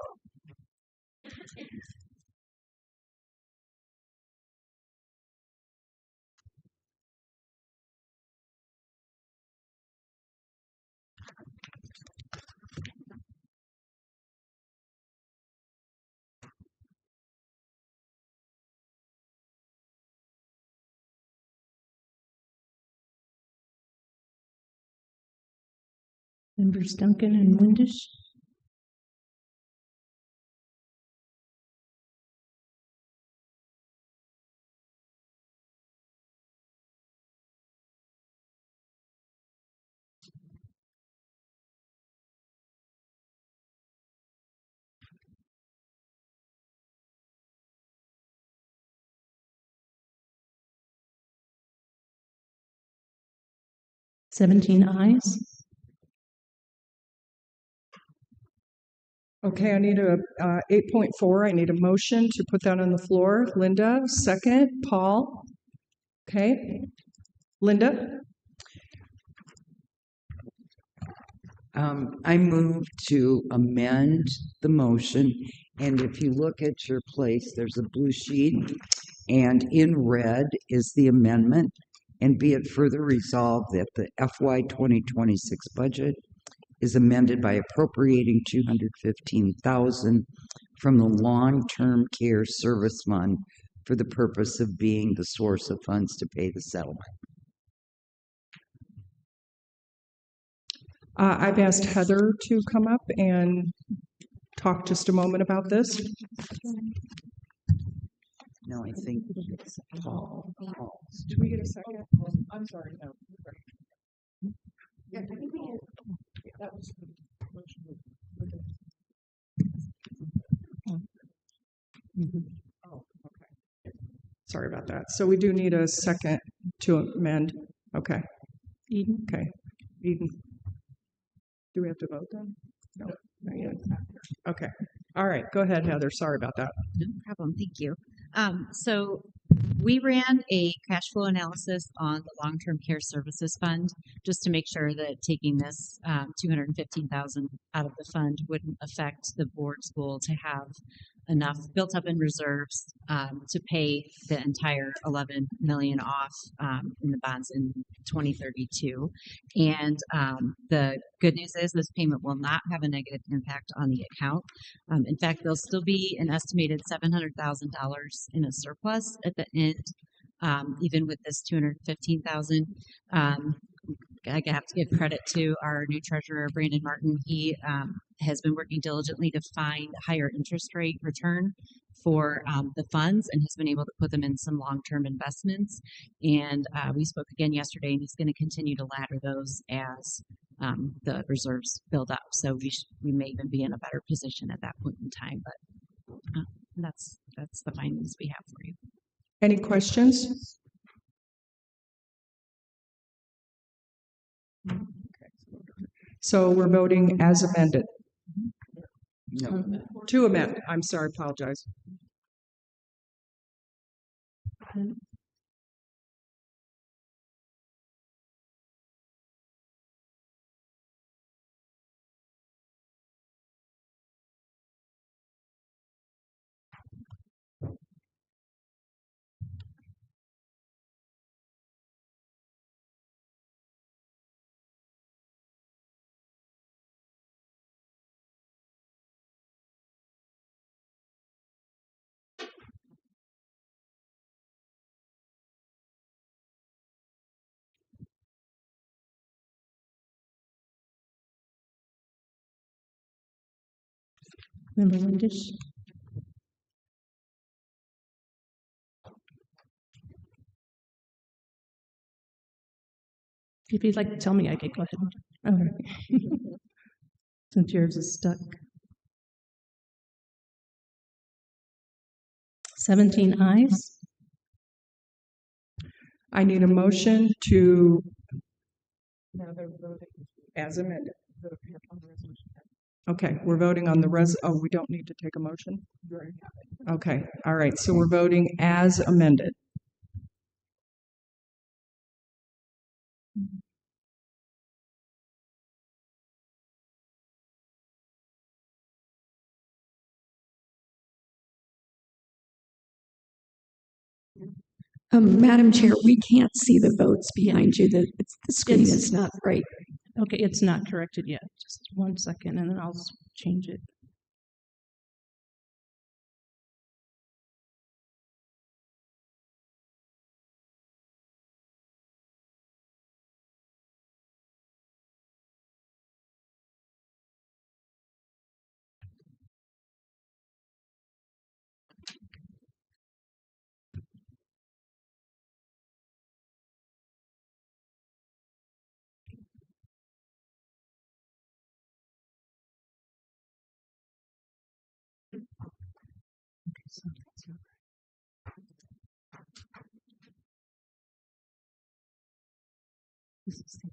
Members Duncan and Windisch. Seventeen ayes. Okay, I need a 8.4. I need a motion to put that on the floor. Linda, second. Paul? Okay. Linda? I move to amend the motion, and if you look at your place, there's a blue sheet, and in red is the amendment, and be it further resolved that the FY 2026 budget is amended by appropriating $215,000 from the Long-Term Care Service Fund for the purpose of being the source of funds to pay the settlement. I've asked Heather to come up and talk just a moment about this. No, I think it's Paul. Do we get a second? I'm sorry, no. Yeah, that was the motion. Oh, okay. Sorry about that. So we do need a second to amend. Okay. Eden? Okay. Eden. Do we have to vote then? No, not yet. Okay. All right. Go ahead, Heather. Sorry about that. No problem. Thank you. So we ran a cash flow analysis on the Long-Term Care Services Fund just to make sure that taking this $215,000 out of the fund wouldn't affect the board's goal to have enough built up in reserves to pay the entire $11 million off in the bonds in 2032. And the good news is this payment will not have a negative impact on the account. In fact, there'll still be an estimated $700,000 in a surplus at the end, even with this $215,000. I have to give credit to our new treasurer, Brandon Martin. He has been working diligently to find a higher interest rate return for the funds and has been able to put them in some long-term investments. And we spoke again yesterday, and he's going to continue to ladder those as the reserves build up. So we may even be in a better position at that point in time. But that's the findings we have for you. Any questions? So we're voting as amended. No. To amend. I'm sorry, apologize. Member Windisch? If you'd like to tell me, I could go ahead. All right. Since yours is stuck. 17 ayes. I need a motion to as amended. Okay, we're voting on the we don't need to take a motion? Okay, all right, so we're voting as amended. Madam Chair, we can't see the votes behind you. The screen is not right. Okay, it's not corrected yet. Just 1 second, and then I'll change it. This is the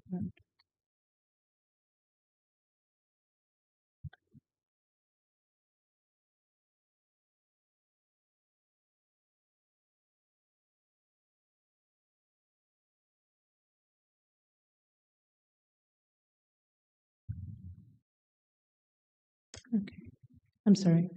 Okay. I'm sorry.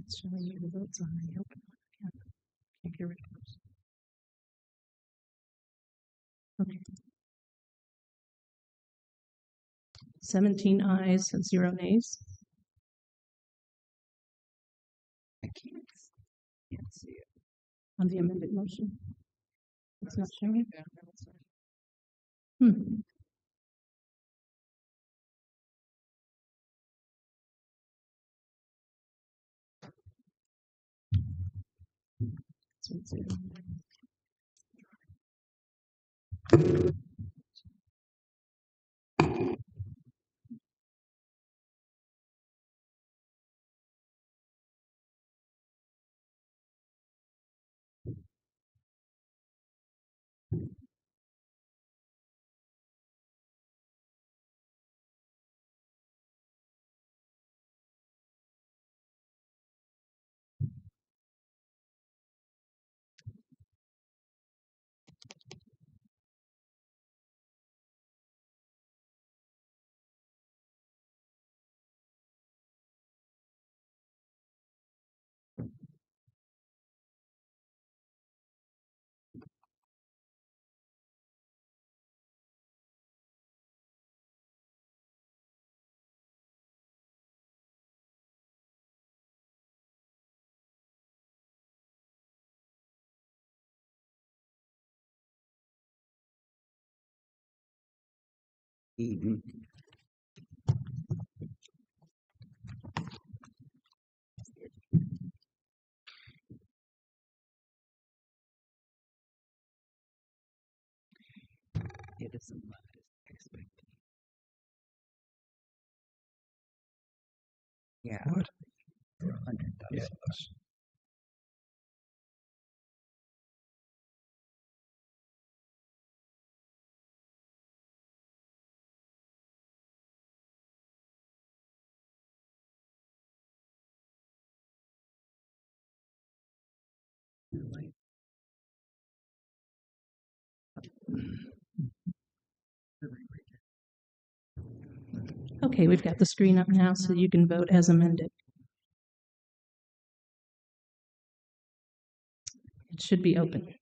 It's showing me the votes on the open. Can't get rid of those. Okay. 17 ayes, 0 nays. I can't see it. On the amended motion. It's not showing. Hmm. So it's 0. Mm-hmm. It isn't what I expected. Yeah. What? $100,000. Okay, we've got the screen up now so you can vote as amended. It should be open.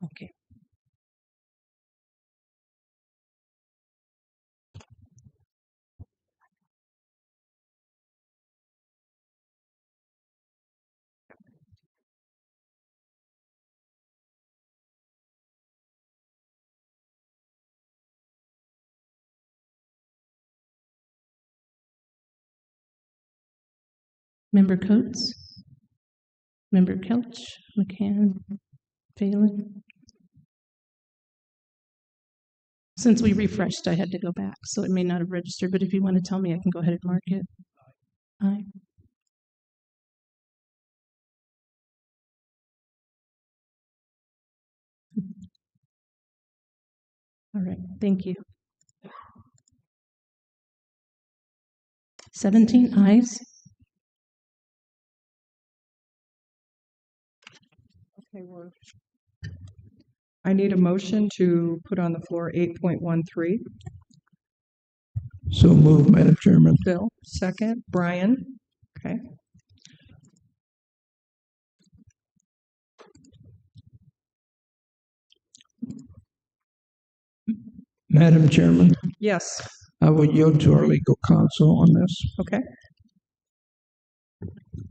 Okay. Member Coates, Member Kelch, McCann, Phelan. Since we refreshed, I had to go back, so it may not have registered, but if you want to tell me, I can go ahead and mark it. Aye. All right, thank you. 17 ayes. Okay, I need a motion to put on the floor 8.13. So move, Madam Chairman. Bill, second. Brian, okay. Madam Chairman, Yes, I will yield to our legal counsel on this. okay.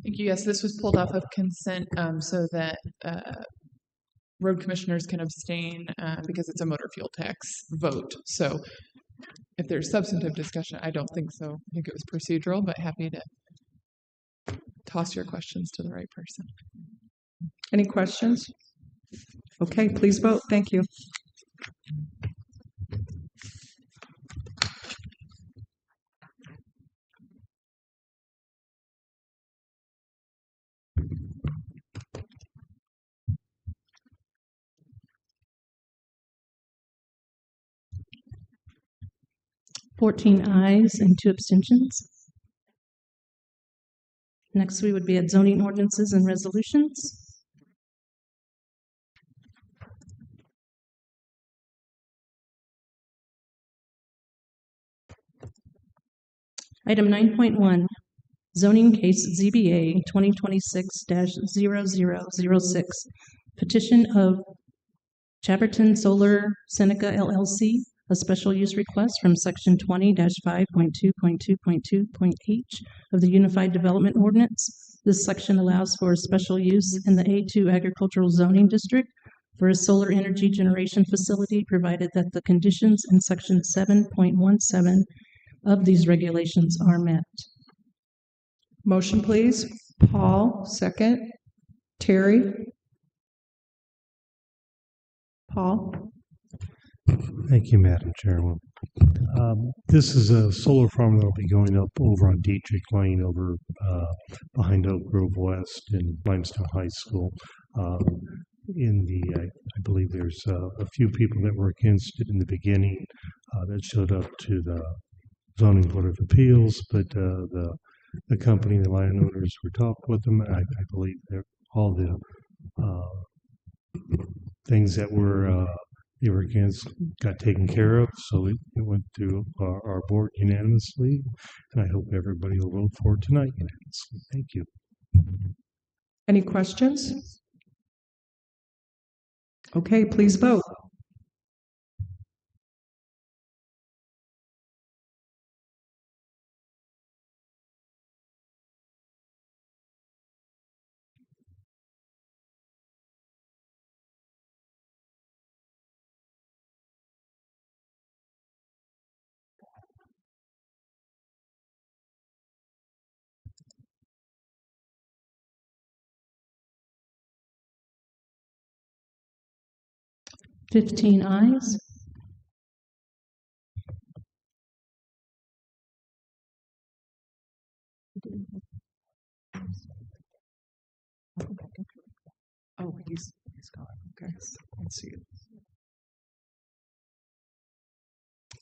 Thank you. Yes, this was pulled off of consent so that road commissioners can abstain because it's a motor fuel tax vote. So if there's substantive discussion, I don't think so. I think it was procedural, but happy to toss your questions to the right person. Any questions? Okay, please vote. Thank you. 14 ayes and 2 abstentions. Next, we would be at zoning ordinances and resolutions. Item 9.1, zoning case ZBA 2026-0006, petition of Chaberton Solar Seneca LLC, a special use request from section 20-5.2.2.2.h of the Unified Development Ordinance. This section allows for a special use in the A2 Agricultural Zoning District for a solar energy generation facility, provided that the conditions in section 7.17 of these regulations are met. Motion, please. Paul, second. Terry? Paul? Thank you, Madam Chairman. This is a solar farm that will be going up over on Dietrich Lane over behind Oak Grove West and Limestone High School. I believe there's a few people that were against it in the beginning that showed up to the Zoning Board of Appeals, but the company, the landowners, we talked with them. I believe that all the things that they were against got taken care of, so it went through our board unanimously, and I hope everybody will vote for it tonight unanimously. Thank you. Any questions? Okay, please vote. Fifteen ayes. Oh, he's gone. Okay, let's see.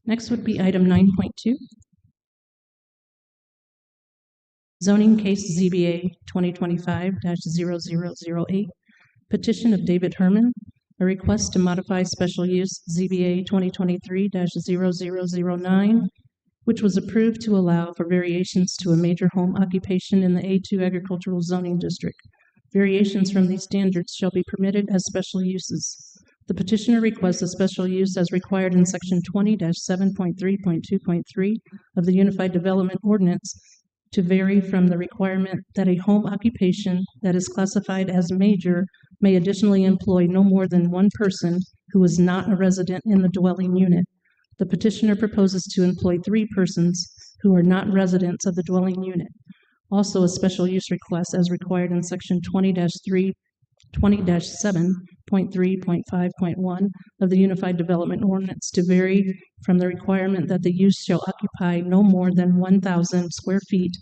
Next would be item 9.2. Zoning case ZBA 2025-0008, petition of David Herman, a request to modify special use ZBA 2023-0009, which was approved to allow for variations to a major home occupation in the A2 Agricultural Zoning District. Variations from these standards shall be permitted as special uses. The petitioner requests a special use as required in section 20-7.3.2.3 of the Unified Development Ordinance to vary from the requirement that a home occupation that is classified as major may additionally employ no more than one person who is not a resident in the dwelling unit. The petitioner proposes to employ 3 persons who are not residents of the dwelling unit. Also, a special use request as required in section 20-7.3.5.1 of the Unified Development Ordinance to vary from the requirement that the use shall occupy no more than 1,000 square feet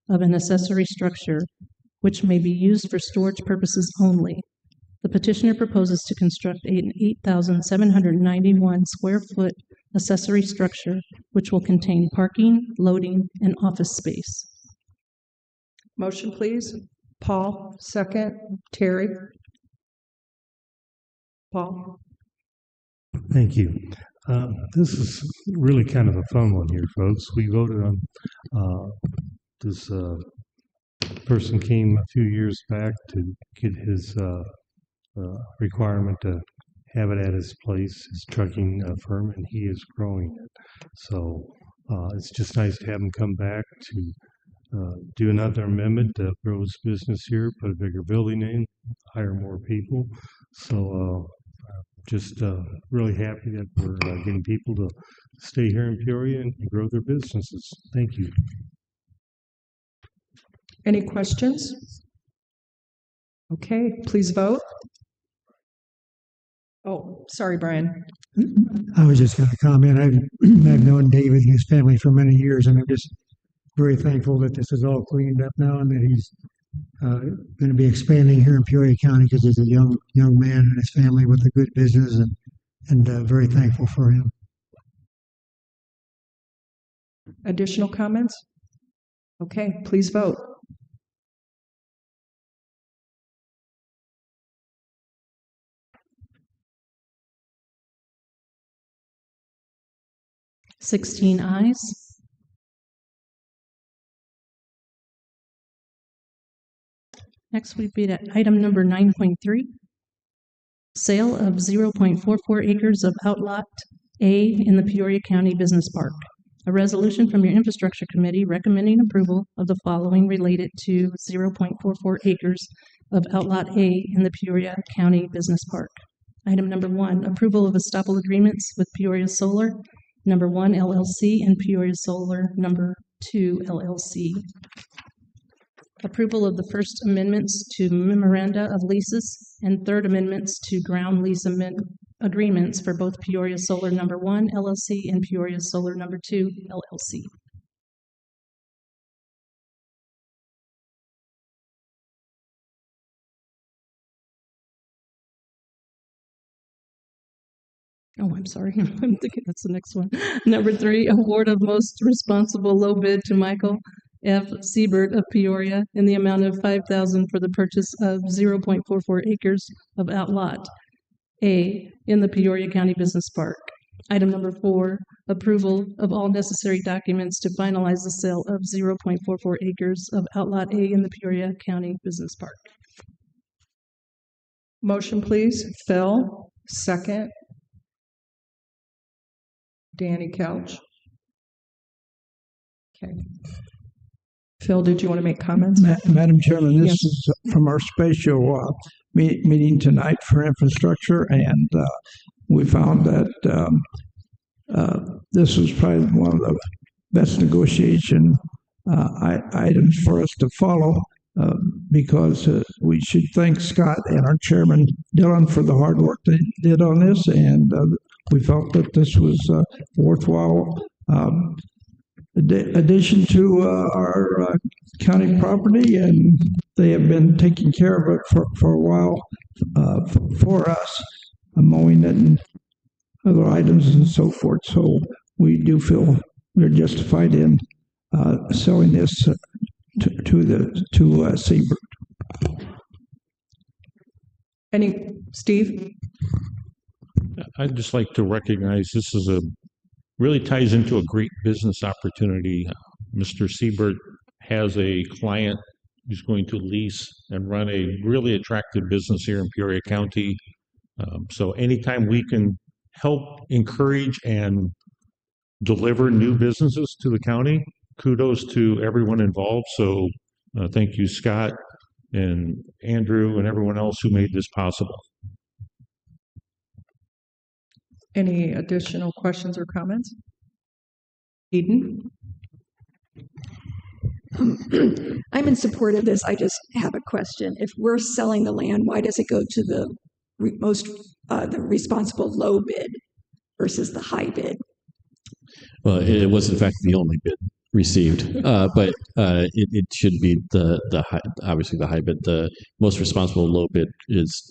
of an accessory structure, which may be used for storage purposes only. The petitioner proposes to construct an 8,791 square foot accessory structure, which will contain parking, loading, and office space. Motion, please. Paul, second. Terry? Paul? Thank you. This is really kind of a fun one here, folks. We voted on this person came a few years back to get his requirement to have it at his place, his trucking firm, and he is growing it. So it's just nice to have him come back to do another amendment to grow his business here, put a bigger building in, hire more people. So just really happy that we're getting people to stay here in Peoria and grow their businesses. Thank you. Any questions? Okay, please vote. Oh, sorry, Brian. I was just going to comment. I've known David and his family for many years, and I'm just very thankful that this is all cleaned up now and that he's going to be expanding here in Peoria County because he's a young man and his family with a good business, and very thankful for him. Additional comments? Okay, please vote. Sixteen ayes. Next we'd be at item number 9.3. Sale of 0.44 acres of outlot A in the Peoria County Business Park. A resolution from your Infrastructure Committee recommending approval of the following related to 0.44 acres of outlot A in the Peoria County Business Park. Item number 1, approval of estoppel agreements with Peoria Solar number 1 LLC and Peoria Solar number 2 LLC. Approval of the first amendments to memoranda of leases and third amendments to ground lease agreements for both Peoria Solar number 1 LLC and Peoria Solar number 2 LLC. Oh, I'm sorry. I'm thinking that's the next one. Number 3, award of most responsible low bid to Michael F. Siebert of Peoria in the amount of $5,000 for the purchase of 0.44 acres of outlot A in the Peoria County Business Park. Item number 4, approval of all necessary documents to finalize the sale of 0.44 acres of outlot A in the Peoria County Business Park. Motion, please. Phil, second. Danny Couch. Okay. Phil, did you want to make comments? Madam Chairman, this Yes. is from our special meeting tonight for infrastructure, and we found that this was probably one of the best negotiation items for us to follow because we should thank Scott and our chairman Dylan for the hard work they did on this, and we felt that this was worthwhile addition to our county property, and they have been taking care of it for a while for us, mowing it and other items and so forth. So we do feel we're justified in selling this to Siebert. Steve? I'd just like to recognize this is really ties into a great business opportunity. Mr. Siebert has a client who's going to lease and run a really attractive business here in Peoria County. So anytime we can help encourage and deliver new businesses to the county, kudos to everyone involved. So thank you, Scott and Andrew and everyone else who made this possible. Any additional questions or comments? Eden? I'm in support of this. I just have a question. If we're selling the land, why does it go to the the responsible low bid versus the high bid? Well, it was in fact the only bid received, but it should be the high, obviously the high bid. The most responsible low bid is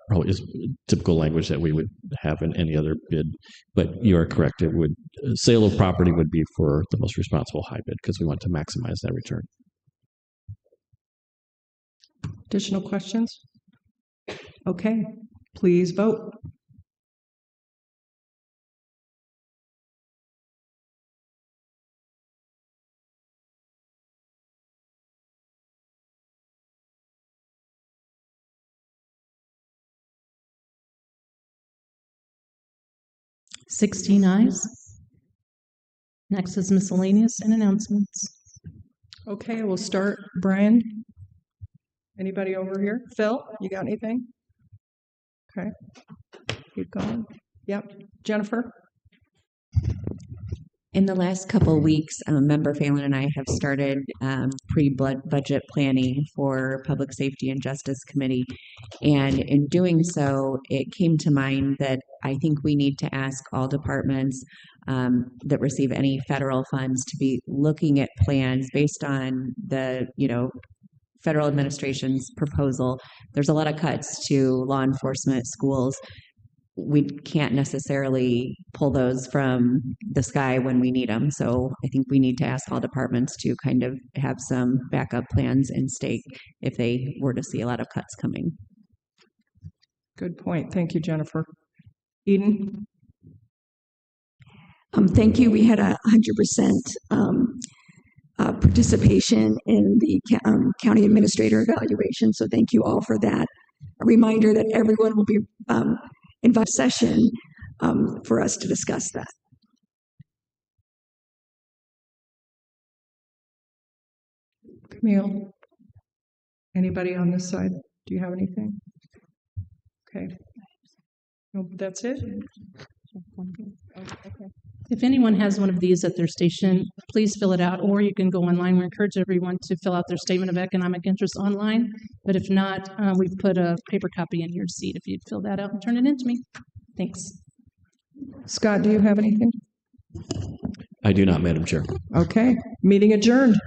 probably is typical language that we would have in any other bid. But you are correct. It would sale of property would be for the most responsible high bid because we want to maximize that return. Additional questions? Okay, please vote. Sixteen ayes. Next is miscellaneous and announcements. Okay, we'll start. Brian? Anybody over here? Phil, you got anything? Okay, keep going. Yep. Jennifer? In the last couple of weeks, Member Phelan and I have started pre-budget planning for Public Safety and Justice Committee. And in doing so, it came to mind that I think we need to ask all departments that receive any federal funds to be looking at plans based on the, federal administration's proposal. There's a lot of cuts to law enforcement, schools. we can't necessarily pull those from the sky when we need them. So I think we need to ask all departments to kind of have some backup plans in stake if they were to see a lot of cuts coming. Good point. Thank you, Jennifer. Eden? Thank you. We had 100% participation in the county administrator evaluation. So thank you all for that. A reminder that everyone will be invited to session for us to discuss that. Camille? Anybody on this side? Do you have anything? Okay. No, that's it? Okay. If anyone has one of these at their station, please fill it out, or you can go online. We encourage everyone to fill out their statement of economic interest online. But if not, we've put a paper copy in your seat if you'd fill that out and turn it in to me. Thanks. Scott, do you have anything? I do not, Madam Chair. Okay. Meeting adjourned.